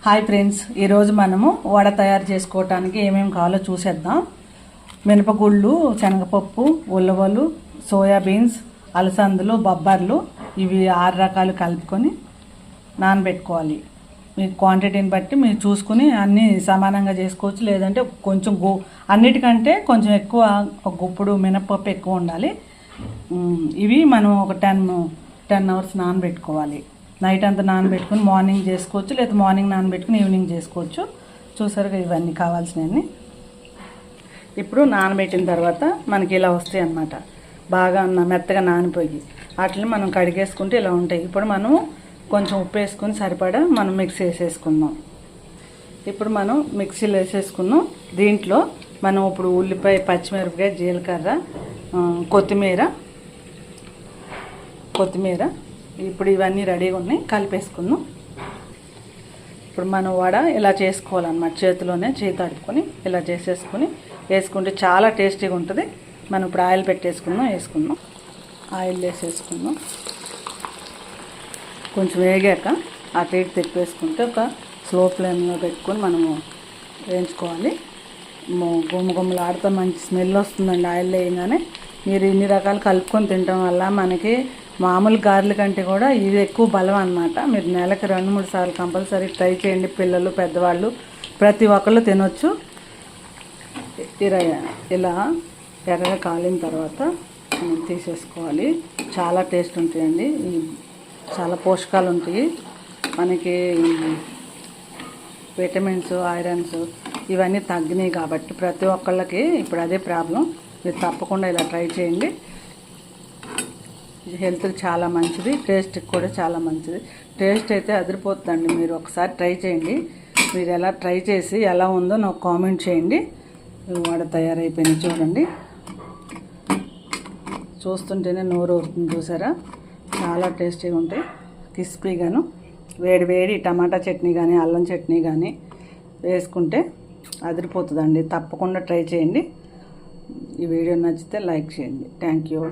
Hi friends, ఈరోజు మనము వడ తయారు చేసుకోవటానికి ఏమేమి కావాలో చూసేద్దాం. మినపగుళ్ళు, శనగపప్పు, ఉలవలు, సోయాబీన్స్, అలసందులు, బొబ్బర్లు ఇవి 6 రకాలు కలుపుకొని నానబెట్టుకోవాలి. మీ క్వాంటిటీని బట్టి మీరు చూసుకుని అన్నీ సమానంగా చేసుకోవచ్చు. లేదంటే కొంచెం అన్నిటికంటే కొంచెం ఎక్కువ ఒక గుప్పుడు మినపప్పు ఎక్కువ ఉండాలి. ఇవి మనం ఒక 10 అవర్స్ నానబెట్టుకోవాలి. నైట్ అంతా నానబెట్టుకుని మార్నింగ్ చేసుకోవచ్చు, లేదా మార్నింగ్ నానబెట్టుకుని ఈవినింగ్ చేసుకోవచ్చు. చూసారుగా ఇవన్నీ కావాల్సినవన్నీ. ఇప్పుడు నానబెట్టిన తర్వాత మనకి ఇలా వస్తాయి అన్నమాట. బాగా మెత్తగా నానిపోయి వాటిని మనం కడిగేసుకుంటే ఇలా ఉంటాయి. ఇప్పుడు మనం కొంచెం ఉప్పు వేసుకొని సరిపడా మనం మిక్సీ వేసేసుకుందాం. ఇప్పుడు మనం మిక్సీలో వేసేసుకున్నాం. దీంట్లో మనం ఇప్పుడు ఉల్లిపాయ, పచ్చిమిరపకాయ, జీలకర్ర, కొత్తిమీర ఇప్పుడు ఇవన్నీ రెడీగా ఉన్నాయి, కలిపేసుకుందాం. ఇప్పుడు మనం వడ ఇలా చేసుకోవాలన్నమాట. చేతిలోనే చేయి తడుపుకొని ఇలా వేసుకుంటే చాలా టేస్టీగా ఉంటుంది. మనం ఇప్పుడు ఆయిల్ వేసుకుందాం. ఆయిల్ వేసేసుకుందాం. కొంచెం వేగాక అటు ఇటు తిప్పేసుకుంటే ఒక స్లో ఫ్లేమ్లో పెట్టుకొని మనము వేయించుకోవాలి. గుమ్మగుమ్మలు ఆడుతూ మంచి స్మెల్ వస్తుందండి ఆయిల్ వేయగానే. మీరు ఇన్ని రకాలు కలుపుకొని తినడం వల్ల మనకి మామూలు గారెల కంటే కూడా ఇది ఎక్కువ బలం అన్నమాట. మీరు నెలకు 2-3 సార్లు కంపల్సరీ ట్రై చేయండి. పిల్లలు, పెద్దవాళ్ళు ప్రతి ఒక్కళ్ళు తినొచ్చు. ఇలా ఎర్రగా కాలిన తర్వాత మనం తీసేసుకోవాలి. చాలా టేస్ట్ ఉంటాయండి. చాలా పోషకాలు ఉంటాయి. మనకి విటమిన్స్, ఐరన్స్ ఇవన్నీ తగ్గినాయి కాబట్టి ప్రతి ఒక్కళ్ళకి ఇప్పుడు అదే ప్రాబ్లం. మీరు తప్పకుండా ఇలా ట్రై చేయండి. హెల్త్కి చాలా మంచిది, టేస్ట్కి కూడా చాలా మంచిది. టేస్ట్ అయితే అదిరిపోతుందండి. మీరు ఒకసారి ట్రై చేయండి. మీరు ఎలా ట్రై చేసి ఎలా ఉందో నాకు కామెంట్ చేయండి. వడ తయారైపోయింది చూడండి. చూస్తుంటేనే నోరు ఊరుతుంది. చూసారా, చాలా టేస్టీగా ఉంటాయి. క్రిస్పీగాను వేడి టమాటా చట్నీ కానీ అల్లం చట్నీ కానీ వేసుకుంటే అదిరిపోతుందండి. తప్పకుండా ట్రై చేయండి. ఈ వీడియో నచ్చితే లైక్ చేయండి. Thank you.